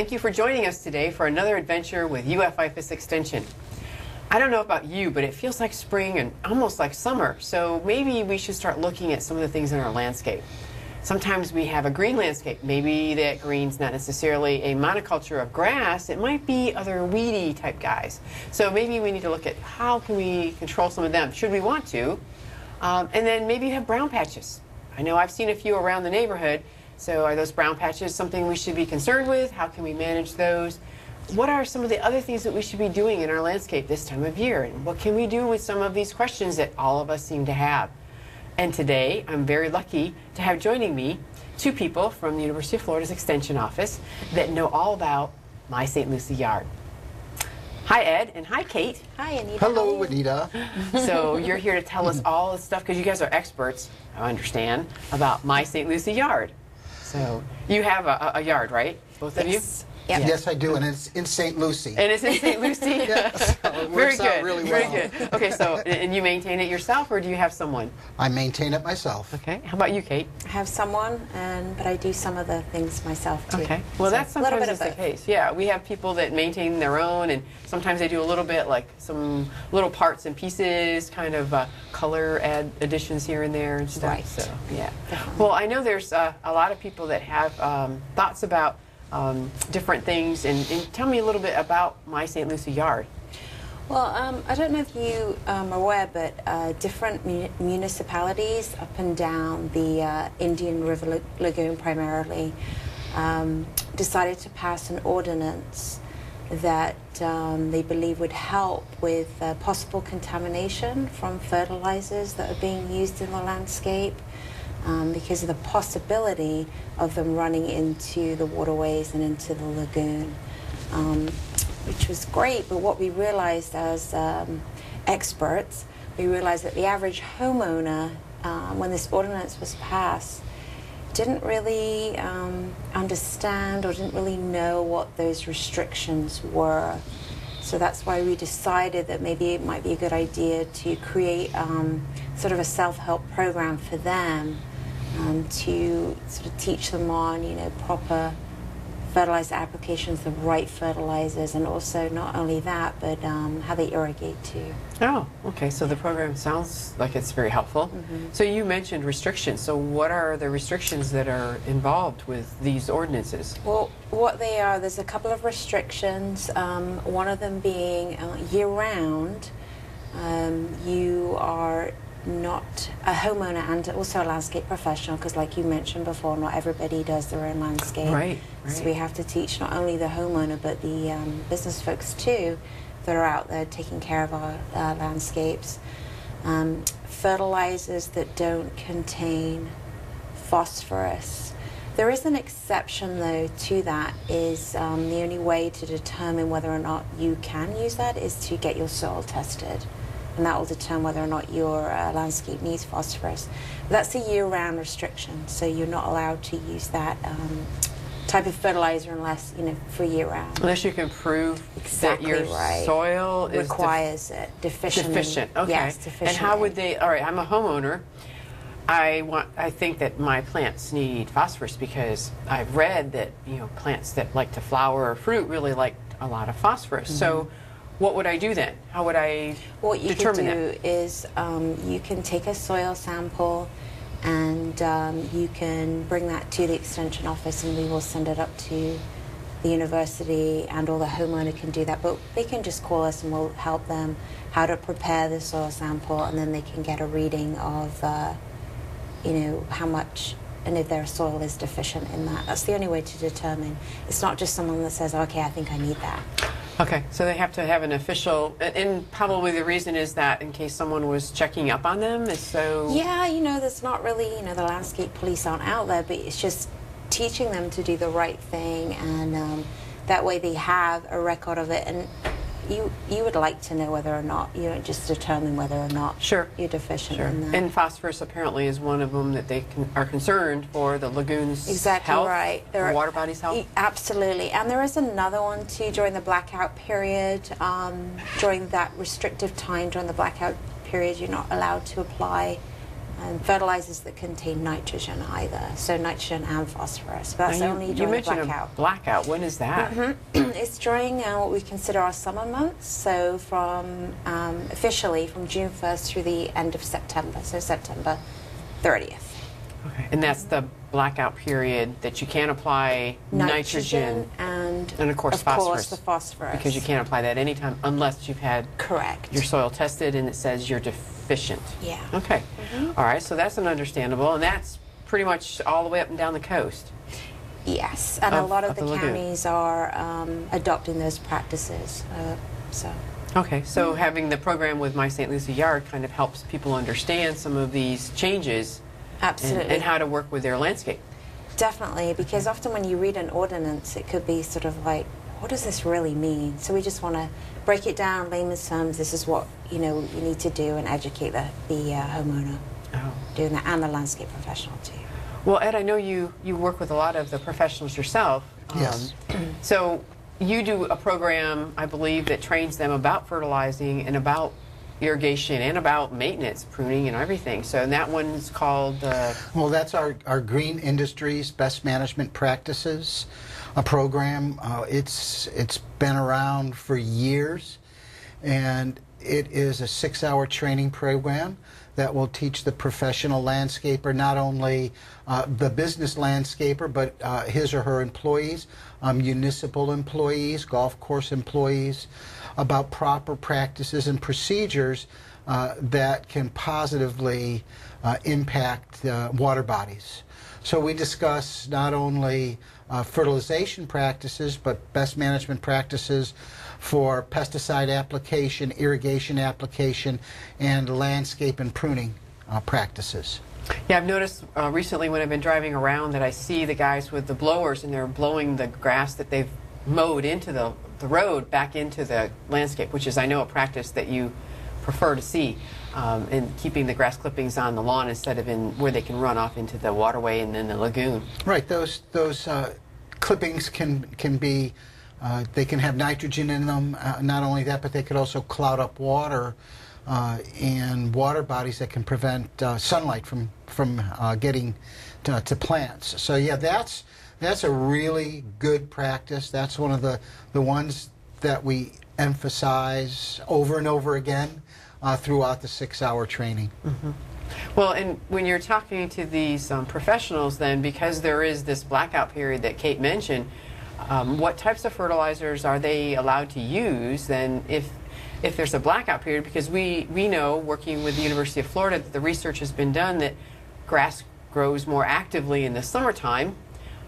Thank you for joining us today for another adventure with IFAS Extension. I don't know about you, but it feels like spring and almost like summer, so maybe we should start looking at some of the things in our landscape. Sometimes we have a green landscape. Maybe that green's not necessarily a monoculture of grass. It might be other weedy type guys. So maybe we need to look at how can we control some of them, should we want to. And then maybe you have brown patches. I know I've seen a few around the neighborhood. So are those brown patches something we should be concerned with? How can we manage those? What are some of the other things that we should be doing in our landscape this time of year? And what can we do with some of these questions that all of us seem to have? And today, I'm very lucky to have joining me two people from the University of Florida's Extension Office that know all about my St. Lucie yard. Hi, Ed, and hi, Kate. Hi, Anita. Hello, Anita. So you're here to tell us all the stuff, because you guys are experts, I understand, about my St. Lucie yard. So you have a yard, right? Both of you? Yep. Yes, I do, and it's in St. Lucie. And it's in St. Lucie? Yeah, so it Very works out good. really Very well. good. Okay, so, and you maintain it yourself, or do you have someone? I maintain it myself. Okay. How about you, Kate? I have someone, but I do some of the things myself too. Okay. Well, So that's a little sometimes bit is of the both. case. Yeah, we have people that maintain their own, and sometimes they do a little bit, like some little parts and pieces, kind of color additions here and there and stuff. Right. So, yeah. Definitely. Well, I know there's a lot of people that have thoughts about different things, and tell me a little bit about my St. Lucie yard. Well, I don't know if you are aware, but different municipalities up and down the Indian River Lagoon primarily decided to pass an ordinance that they believe would help with possible contamination from fertilizers that are being used in the landscape. Because of the possibility of them running into the waterways and into the lagoon, which was great. But what we realized as experts, we realized that the average homeowner, when this ordinance was passed, didn't really understand or didn't really know what those restrictions were. So that's why we decided that maybe it might be a good idea to create sort of a self-help program for them, to sort of teach them on, proper fertilizer applications, the right fertilizers, and also not only that, but how they irrigate too. Oh, okay. So the program sounds like it's very helpful. Mm-hmm. So you mentioned restrictions. So what are the restrictions that are involved with these ordinances? Well, what they are, there's a couple of restrictions. One of them being year-round, you are not a homeowner and also a landscape professional, because like you mentioned before, not everybody does their own landscape. Right. So we have to teach not only the homeowner but the business folks too that are out there taking care of our landscapes. Fertilizers that don't contain phosphorus. There is an exception though to that, is the only way to determine whether or not you can use that is to get your soil tested. And that will determine whether or not your landscape needs phosphorus. But that's a year-round restriction, so you're not allowed to use that type of fertilizer unless, for year-round. Unless you can prove Exactly that your right. soil is Requires it. Deficient. Okay. Yes, deficient. And how would they? All right, I'm a homeowner. I think that my plants need phosphorus because I've read that plants that like to flower or fruit really like a lot of phosphorus. Mm-hmm. So what would I do then? How would I What you determine can do that? is you can take a soil sample and you can bring that to the extension office, and we will send it up to the university, and or the homeowner can do that. But they can just call us and we'll help them how to prepare the soil sample, and then they can get a reading of how much and if their soil is deficient in that. That's the only way to determine. It's not just someone that says, okay, I think I need that. Okay, so they have to have an official, and probably the reason is that in case someone was checking up on them, is so... Yeah, there's not really, the landscape police aren't out there, but it's just teaching them to do the right thing, and that way they have a record of it. And you would like to know whether or not, just determine whether or not Sure. you're deficient Sure. in that. And phosphorus apparently is one of them that they are concerned for the lagoon's Exactly health, right. the water body's health. Absolutely. And there is another one too during the blackout period. During that restrictive time during the blackout period, you're not allowed to apply and fertilizers that contain nitrogen either, so nitrogen and phosphorus. But that's Now, only you during the mentioned blackout. a blackout. When is that? It's during what we consider our summer months, so from officially from June 1st through the end of September, so September 30th. Okay. And that's the blackout period that you can't apply nitrogen and of course phosphorus. the phosphorus. Because you can't apply that anytime unless you've had Correct. your soil tested and it says you're deficient. Yeah. Okay. All right, so that's an understandable, and that's pretty much all the way up and down the coast. Yes, and a lot of the lagoon. counties are adopting those practices. So. Okay, so having the program with My St. Lucie Yard kind of helps people understand some of these changes Absolutely. and how to work with their landscape. Definitely, because often when you read an ordinance, it could be sort of like, what does this really mean? So we just want to break it down in layman's terms. This is what you need to do and educate the homeowner doing that, and the landscape professional too. Well, Ed, I know you work with a lot of the professionals yourself. Yes. So you do a program, I believe, that trains them about fertilizing and about irrigation and about maintenance, pruning, and everything. So that one's called... Well, that's our Green Industries Best Management Practices program. It's been around for years, and it is a 6-hour training program that will teach the professional landscaper, not only the business landscaper, but his or her employees, municipal employees, golf course employees, about proper practices and procedures that can positively impact water bodies. So we discuss not only fertilization practices, but best management practices for pesticide application, irrigation application, and landscape and pruning practices. Yeah, I've noticed recently when I've been driving around that I see the guys with the blowers and they're blowing the grass that they've mowed into the road back into the landscape, which is, I know, a practice that you prefer to see, in keeping the grass clippings on the lawn instead of in where they can run off into the waterway and then the lagoon. Right, those clippings can be, they can have nitrogen in them. Not only that, but they could also cloud up water and water bodies that can prevent sunlight from getting to plants. So yeah, that's a really good practice. That's one of the ones that we emphasize over and over again throughout the 6-hour training. Well, and when you're talking to these professionals, then, because there is this blackout period that Kate mentioned, what types of fertilizers are they allowed to use then if there's a blackout period? Because we know, working with the University of Florida, that the research has been done that grass grows more actively in the summertime,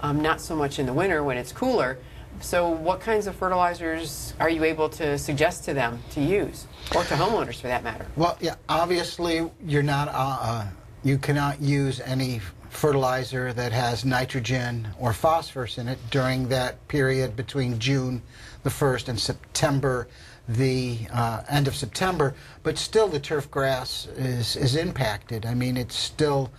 not so much in the winter when it's cooler. So what kinds of fertilizers are you able to suggest to them to use, or to homeowners for that matter? Well, yeah, obviously you're not, you cannot use any fertilizer that has nitrogen or phosphorus in it during that period between June the 1st and September, the end of September, but still the turf grass is impacted. I mean, it's still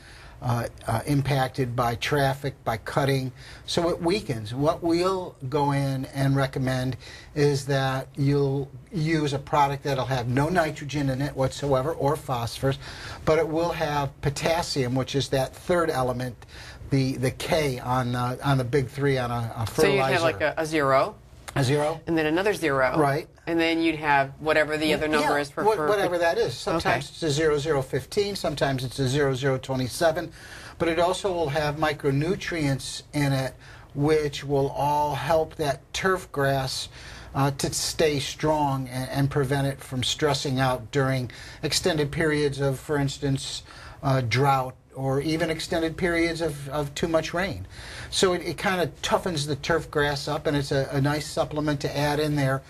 impacted by traffic, by cutting, so it weakens. What we'll go in and recommend is that you'll use a product that'll have no nitrogen in it whatsoever or phosphorus, but it will have potassium, which is that third element, the K on the big three on a fertilizer. So you'd have like a zero. A zero? And then another zero. Right. And then you'd have whatever the other number is for whatever that is. Sometimes it's a 0015, sometimes it's a 0027, but it also will have micronutrients in it which will all help that turf grass to stay strong and prevent it from stressing out during extended periods of, for instance, drought, or even extended periods of too much rain. So it kind of toughens the turf grass up, and it's a nice supplement to add in there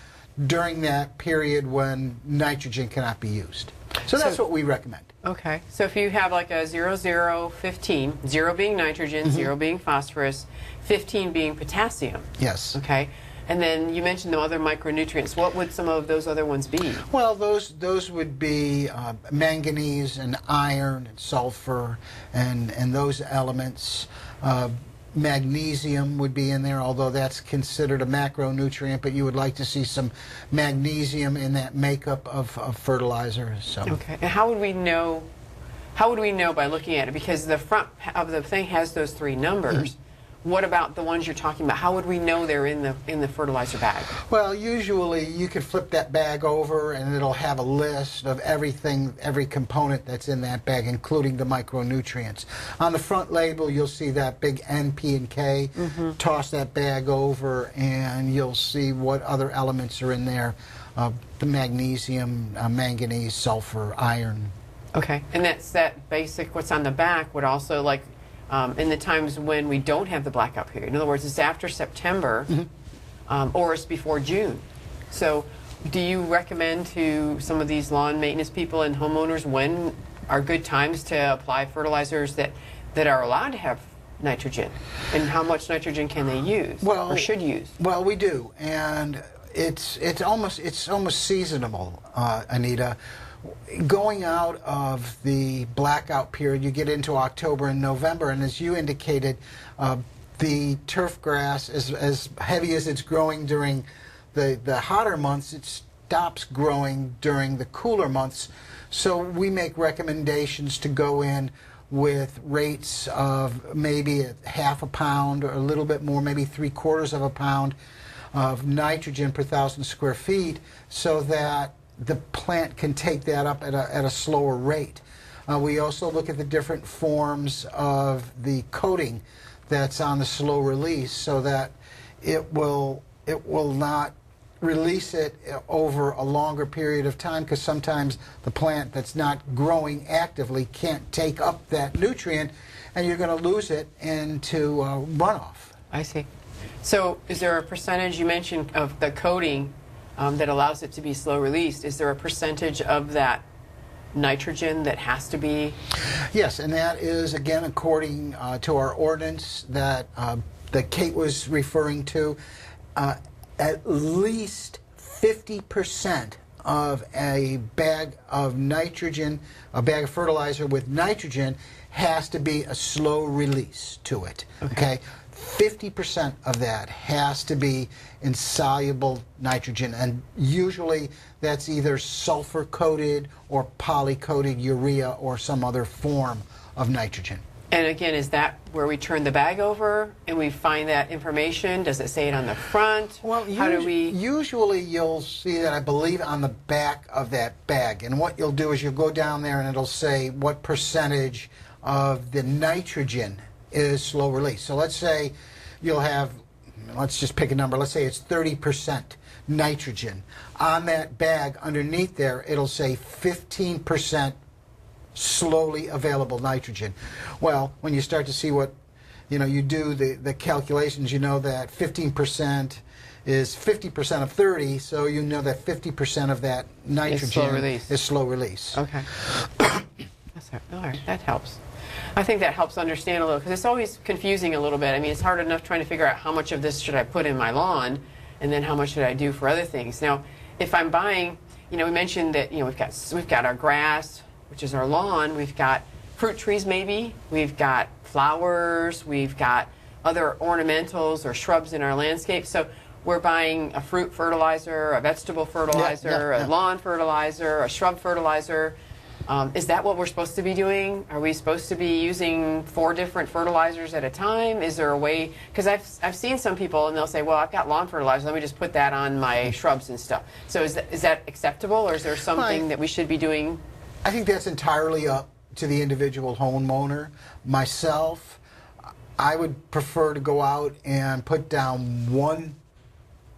during that period when nitrogen cannot be used. So that's what we recommend. Okay. So if you have like a 0015, 0 being nitrogen, 0 being phosphorus, 15 being potassium. Yes. Okay. And then you mentioned the other micronutrients. What would some of those other ones be? Well, those would be manganese and iron and sulfur and those elements. Magnesium would be in there, although that's considered a macronutrient, but you would like to see some magnesium in that makeup of fertilizer. So. Okay. And how would we know How would we know by looking at it? Because the front of the thing has those 3 numbers. What about the ones you're talking about? How would we know they're in the fertilizer bag? Well, usually you could flip that bag over and it'll have a list of everything, every component that's in that bag, including the micronutrients. On the front label, you'll see that big N, P, and K. Toss that bag over and you'll see what other elements are in there. The magnesium, manganese, sulfur, iron. Okay, and that's that basic, what's on the back would also, like, in the times when we don't have the blackout period. In other words, it's after September or it's before June. So do you recommend to some of these lawn maintenance people and homeowners when are good times to apply fertilizers that are allowed to have nitrogen? And how much nitrogen can they use or should use? Well, we do, and it's almost seasonable, Anita. Going out of the blackout period, you get into October and November, and as you indicated, the turf grass, as heavy as it's growing during the hotter months, it stops growing during the cooler months. So we make recommendations to go in with rates of maybe ½ a pound or a little bit more, maybe 3/4 of a pound of nitrogen per 1,000 square feet, so that the plant can take that up at a slower rate. We also look at the different forms of the coating that's on the slow release, so that it will not release it over a longer period of time, because sometimes the plant that's not growing actively can't take up that nutrient, and you're going to lose it into runoff. I see. So is there a percentage, you mentioned, of the coating that allows it to be slow released? Is there a percentage of that nitrogen that has to be? Yes, and that is, again, according to our ordinance that Kate was referring to, at least 50% of a bag of nitrogen, a bag of fertilizer with nitrogen, has to be a slow release to it. Okay? 50% of that has to be insoluble nitrogen, and usually that's either sulfur-coated or poly-coated urea or some other form of nitrogen. And again, is that where we turn the bag over and we find that information? Does it say it on the front? Well, how do we? Usually you'll see that, I believe, on the back of that bag. And what you'll do is you'll go down there and it'll say what percentage of the nitrogen is slow release. So let's say you'll have, let's just pick a number, let's say it's 30% nitrogen. On that bag underneath there, it'll say 15% slowly available nitrogen. Well, when you start to see what, you do the calculations, you know that 15% is 50% of 30, so you know that 50% of that nitrogen is slow release. Okay. All right, that helps. I think that helps understand a little, because it's always confusing a little bit. I mean, it's hard enough trying to figure out how much of this should I put in my lawn, and then how much should I do for other things. Now, if I'm buying, we mentioned that we've got our grass, which is our lawn. We've got fruit trees, maybe. We've got flowers. We've got other ornamentals or shrubs in our landscape. So we're buying a fruit fertilizer, a vegetable fertilizer, a lawn fertilizer, a shrub fertilizer. Is that what we're supposed to be doing? Are we supposed to be using 4 different fertilizers at a time? Is there a way? Because I've seen some people and they'll say, well, I've got lawn fertilizer, let me just put that on my shrubs and stuff. So is that acceptable, or is there something that we should be doing? I think that's entirely up to the individual homeowner. Myself, I would prefer to go out and put down one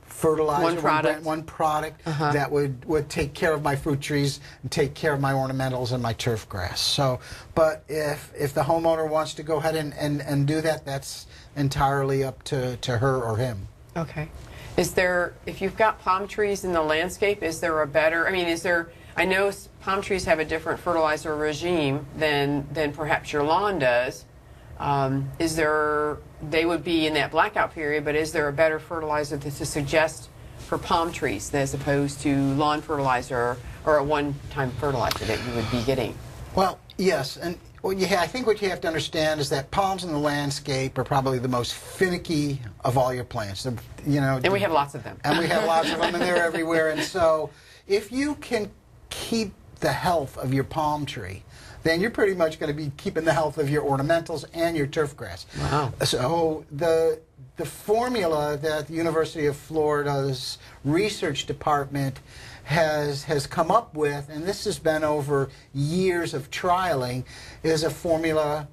fertilizer, one product that would take care of my fruit trees and take care of my ornamentals and my turf grass. So, but if the homeowner wants to go ahead and do that, that's entirely up to her or him. Okay. Is there, if you've got palm trees in the landscape, is there a better, I know palm trees have a different fertilizer regime than perhaps your lawn does. They would be in that blackout period, but is there a better fertilizer to suggest for palm trees as opposed to lawn fertilizer or a one-time fertilizer that you would be getting? Well, yes, and I think what you have to understand is that palms in the landscape are probably the most finicky of all your plants. And we have lots of them. And we have lots of them, and they're everywhere. And so if you can keep the health of your palm tree, then you're pretty much going to be keeping the health of your ornamentals and your turf grass. Wow. So the formula that the University of Florida's research department has come up with, and this has been over years of trialing, is a formula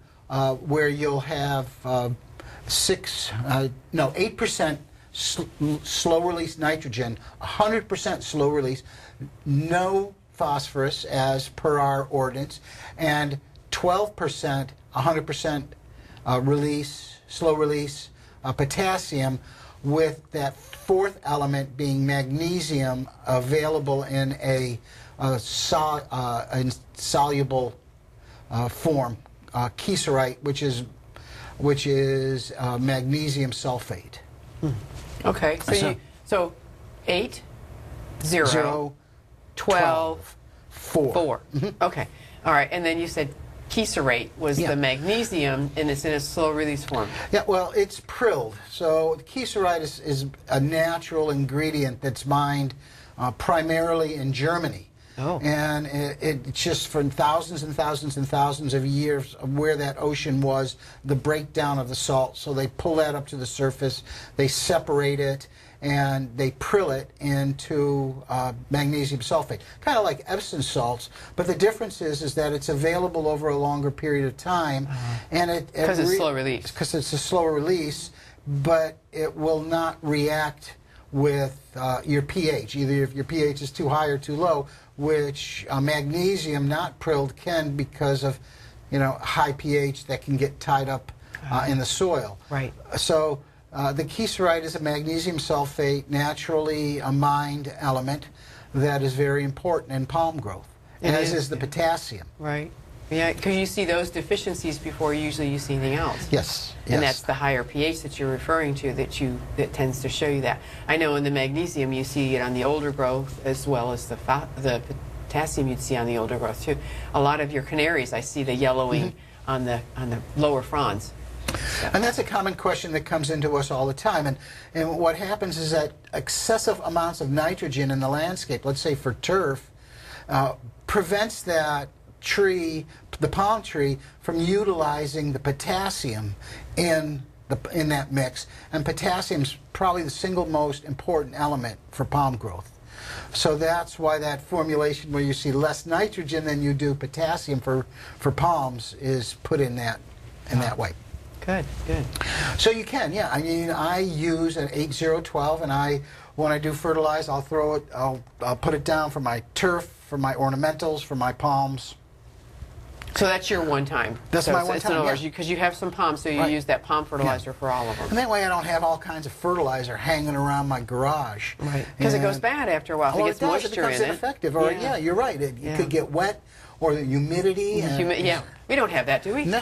where you'll have 8% slow release nitrogen, 100% slow release, no phosphorus as per our ordinance, and 12%, 100% slow release potassium, with that fourth element being magnesium available in a soluble form, kieserite, which is magnesium sulfate. Okay, so 8, 0, 12, 4. Okay, all right, and then you said kieserate was the magnesium, and it's in a slow release form. Yeah, well, it's prilled. So kieserite is a natural ingredient that's mined primarily in Germany. Oh. And it's just from thousands and thousands and thousands of years of where that ocean was, the breakdown of the salt. So they pull that up to the surface, they separate it, and they prill it into magnesium sulfate. Kind of like Epsom salts, but the difference is that it's available over a longer period of time. And because it's slow release. Because it's a slower release, but it will not react with your pH, either if your pH is too high or too low, which magnesium not prilled can, because of high pH that can get tied up in the soil. Right. So the kieserite is a magnesium sulfate, naturally mined element that is very important in palm growth, as is the potassium. Right. Yeah, because you see those deficiencies before usually you see anything else. Yes. And that's the higher pH that you're referring to that tends to show you that. I know in the magnesium you see it on the older growth, as well as the potassium you'd see on the older growth too. A lot of your canaries, I see the yellowing on the lower fronds. And that's a common question that comes into us all the time. And what happens is that excessive amounts of nitrogen in the landscape, let's say for turf, prevents that tree, the palm tree, from utilizing the potassium in that mix. And potassium is probably the single most important element for palm growth. So that's why that formulation where you see less nitrogen than you do potassium for palms is put in that way. Good, good. So you can, yeah. I mean, I use an 8-0-12, and when I do fertilize, I'll throw it, I'll put it down for my turf, for my ornamentals, for my palms. So that's your one time. That's my one time, yeah. Because you have some palms, so you use that palm fertilizer for all of them. And that way I don't have all kinds of fertilizer hanging around my garage. Right. Because it goes bad after a while. If it gets moisture in it. It becomes ineffective. Or, yeah, you're right. It could get wet, or the humidity. Yeah. We don't have that, do we? No.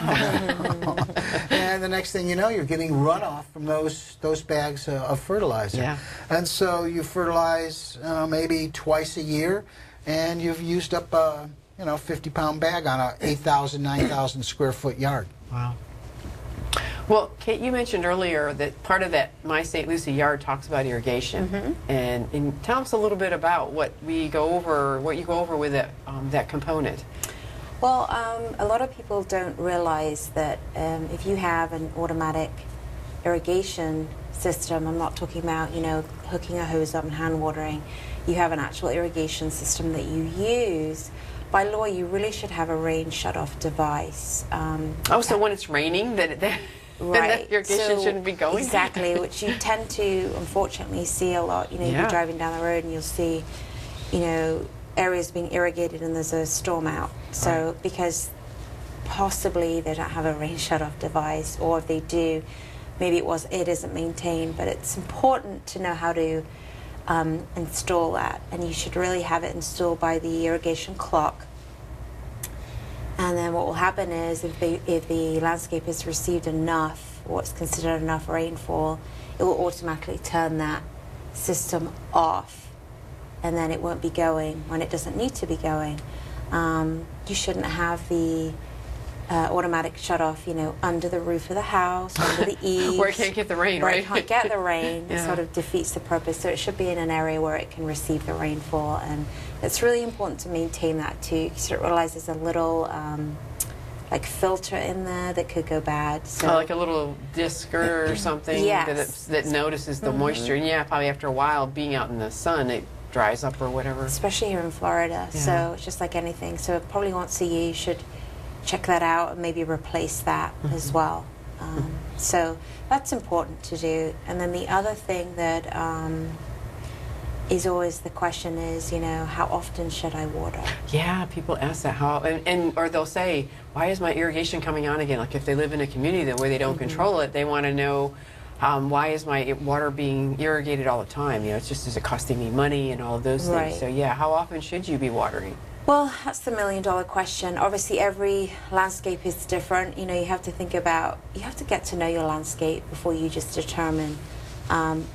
And the next thing you know, you're getting runoff from those bags of fertilizer. Yeah. And so you fertilize maybe twice a year, and you've used up 50-pound bag on a 8,000, 9,000 square foot yard. Wow. Well, Kate, you mentioned earlier that part of that My St. Lucie yard talks about irrigation, and tell us a little bit about what you go over with that component. Well, a lot of people don't realize that if you have an automatic irrigation system, I'm not talking about hooking a hose up and hand watering. You have an actual irrigation system that you use. By law, you really should have a rain shutoff device. So when it's raining, that right. irrigation shouldn't be going? Exactly, which you tend to, unfortunately, see a lot. You're driving down the road and you'll see, areas being irrigated and there's a storm out. So because possibly they don't have a rain shutoff device, or if they do, maybe it isn't maintained. But it's important to know how to install that, and you should really have it installed by the irrigation clock. And then what will happen is if the landscape has received enough, what's considered enough rainfall, it will automatically turn that system off, and then it won't be going when it doesn't need to be going. You shouldn't have the automatic shut-off, you know, under the roof of the house, under the eaves. Where it can't get the rain, where right? it can't get the rain. Yeah. It sort of defeats the purpose. So it should be in an area where it can receive the rainfall. And it's really important to maintain that too, because you realize there's a little like filter in there that could go bad. So like a little disc or something Yes. that notices the moisture. And yeah, probably after a while being out in the sun, it dries up or whatever. especially here in Florida. Yeah. So it's just like anything. So probably once a year you should check that out and maybe replace that as well. So that's important to do. And then the other thing that is always the question is, you know, how often should I water? Yeah, people ask that or they'll say, why is my irrigation coming on again? Like if they live in a community that where they don't control it, they want to know why is my water being irrigated all the time? You know, it's just, is it costing me money and all of those Right. things? So yeah, how often should you be watering? Well, that's the $1,000,000 question. Obviously, every landscape is different. You know, you have to think about, you have to get to know your landscape before you just determine,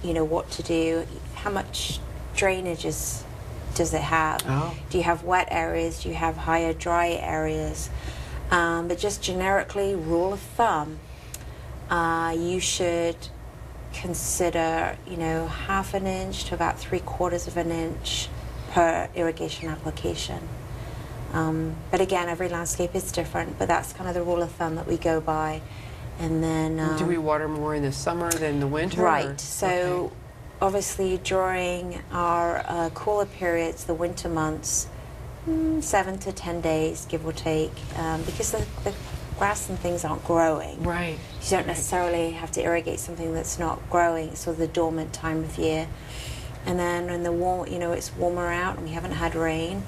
you know, what to do. How much drainage does it have? Oh. Do you have wet areas? Do you have higher dry areas? But just generically, rule of thumb, you should consider, you know, 1/2 inch to about 3/4 inch per irrigation application. But again, every landscape is different, but that's kind of the rule of thumb that we go by. And then Do we water more in the summer than the winter? right. or- So Okay. obviously during our cooler periods, the winter months, 7 to 10 days, give or take, because the grass and things aren't growing. Right. You don't necessarily have to irrigate something that's not growing. It's sort of the dormant time of year. And then when the warm, you know, it's warmer out and we haven't had rain,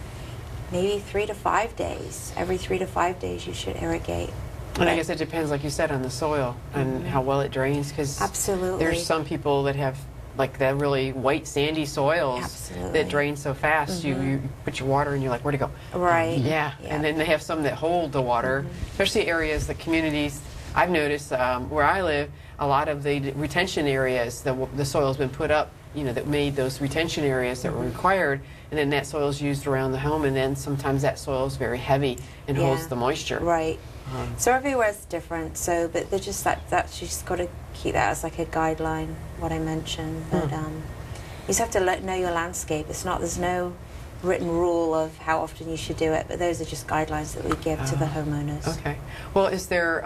maybe 3 to 5 days. Every 3 to 5 days you should irrigate. And I guess it depends, like you said, on the soil and how well it drains. Because Absolutely. there's some people that have like that really white sandy soils Absolutely. that drain so fast. You put your water and you're like, where'd it go? Right. Yeah. And then they have some that hold the water, especially areas, the communities. I've noticed where I live, a lot of the retention areas, the soil's been put up, you know, that made those retention areas that were required, and then that soil is used around the home, and then sometimes that soil is very heavy and holds Yeah. the moisture. Right. So everywhere's different. So, but they're just that's you just got to keep that as like a guideline. What I mentioned, but you just have to know your landscape. There's no written rule of how often you should do it, but those are just guidelines that we give to the homeowners. Okay. Well, is there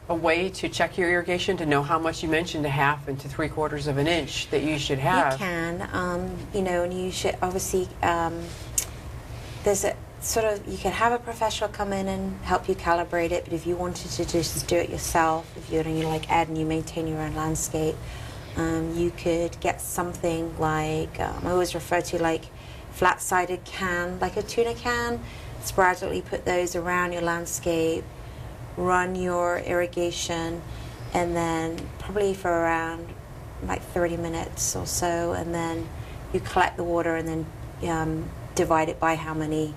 a way to check your irrigation to know how much? You mentioned 1/2 to 3/4 inch that you should have. You can, you know, and you should obviously. There's a sort of, you can have a professional come in and help you calibrate it, but if you wanted to just do it yourself, if you're like Ed and you maintain your own landscape, you could get something like, I always refer to like flat-sided can, like a tuna can, sporadically put those around your landscape, run your irrigation, and then probably for around like 30 minutes or so, and then you collect the water and then divide it by how many.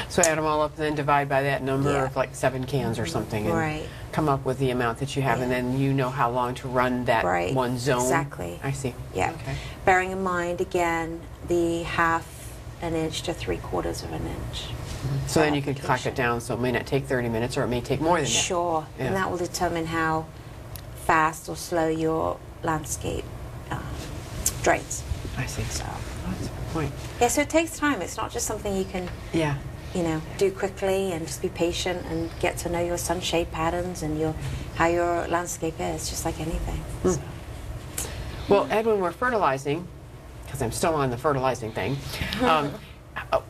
So add them all up, then divide by that number Yeah. of like 7 cans or something, and Right. come up with the amount that you have, and Yeah. then you know how long to run that Right. one zone. Exactly. I see. Yeah. Okay. Bearing in mind, again, the 1/2 inch to 3/4 inch. So then you can clock application. it down, so it may not take 30 minutes, or it may take more than that. Sure. Yeah. And that will determine how fast or slow your landscape drains. I see. So that's a good point. Yeah, so it takes time. It's not just something you can, Yeah. you know, do quickly, and just be patient and get to know your sunshade patterns and how your landscape is, just like anything. So. Well, Ed, when we're fertilizing, because I'm still on the fertilizing thing,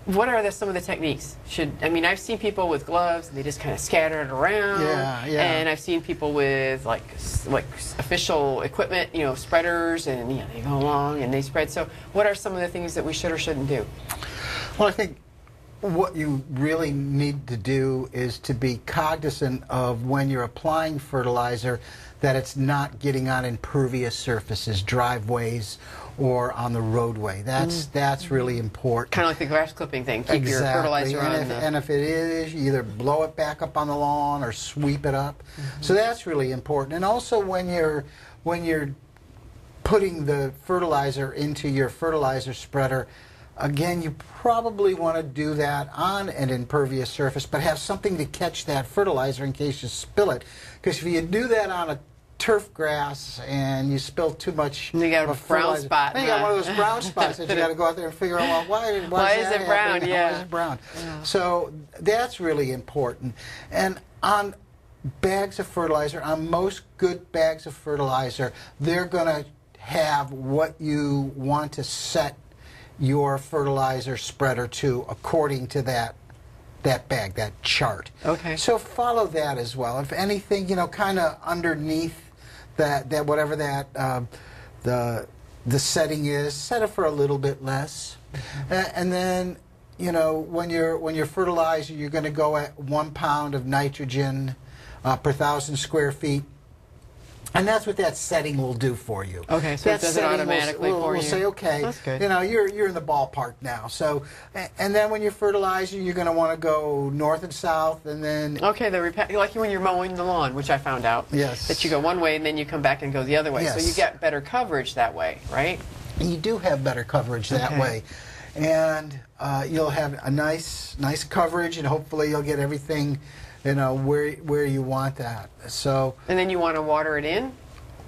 what are some of the techniques? I've seen people with gloves and they just kind of scatter it around. Yeah. And I've seen people with like official equipment, you know, spreaders, and you know, they go along and they spread. So, what are some of the things that we should or shouldn't do? Well, I think what you really need to do is to be cognizant of when you're applying fertilizer that it's not getting on impervious surfaces, driveways, or on the roadway. That's really important. Kind of like the grass clipping thing. Keep your fertilizer on. And if it is, you either blow it back up on the lawn or sweep it up. So that's really important. And also when you're putting the fertilizer into your fertilizer spreader, again, you probably want to do that on an impervious surface, but have something to catch that fertilizer in case you spill it. Because if you do that on a turf grass and you spill too much, you got a brown spot. Then you got one of those brown spots that you got to go out there and figure out, well, why is it brown? Why is it brown? Yeah. So that's really important. And on bags of fertilizer, on most good bags of fertilizer, they're going to have what you want to set your fertilizer spreader to according to that bag, that chart. Okay. So follow that as well. If anything, kind of underneath that whatever that the setting is, set it for a little bit less. And then, when you're fertilizing, you're going to go at 1 pound of nitrogen per 1,000 square feet. And that's what that setting will do for you. Okay, so that it does it setting automatically for you. We'll say, okay, that's good. You're in the ballpark now. So, and then when you're fertilizing, you're going to want to go north and south, and then okay, like when you're mowing the lawn, which I found out. Yes. That you go one way and then you come back and go the other way. Yes. So you get better coverage that way, right? You do have better coverage that Okay. way, and you'll have a nice coverage, and hopefully you'll get everything, where you want that. So. And then you want to water it in?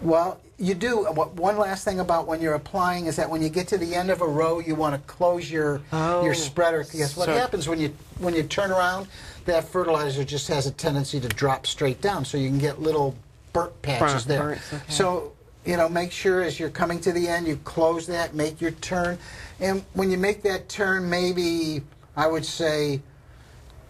Well, you do. One last thing about when you're applying is that when you get to the end of a row, you want to close your spreader. Because what happens when you turn around, that fertilizer just has a tendency to drop straight down, so you can get little burnt patches there. Burns, okay. So make sure as you're coming to the end, you close that, make your turn, and when you make that turn, maybe I would say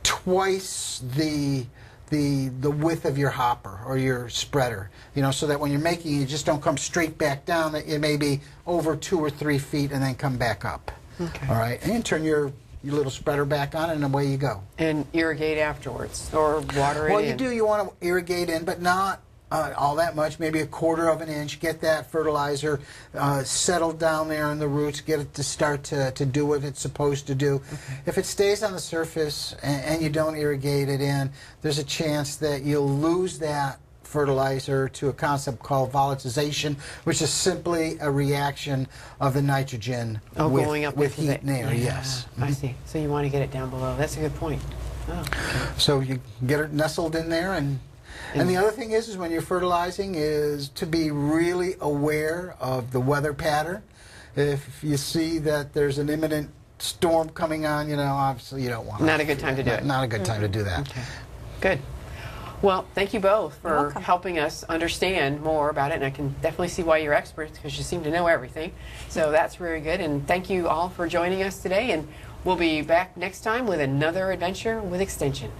twice the width of your hopper or your spreader, so that when you're making, you just don't come straight back down. It may be over 2 or 3 feet and then come back up. Okay. All right, and turn your little spreader back on, and away you go. And irrigate afterwards, or water it in? Well, you do. You want to irrigate in, but not all that much, maybe 1/4 of an inch. Get that fertilizer settled down there in the roots, get it to start to do what it's supposed to do. Okay. If it stays on the surface and you don't irrigate it in, there's a chance that you'll lose that fertilizer to a concept called volatilization, which is simply a reaction of the nitrogen going up with into heat and air. Yeah, Yes. I see. So you want to get it down below. That's a good point. Oh, okay. So you get it nestled in there, and the other thing is when you're fertilizing is to be really aware of the weather pattern. If you see that there's an imminent storm coming on, obviously you don't want to. Not a good time to do it. Not a good time to do that. Okay. Good. Well, thank you both You're for welcome. helping us understand more about it, and I can definitely see why you're experts, because you seem to know everything. So that's very good, and thank you all for joining us today, and we'll be back next time with another adventure with Extension.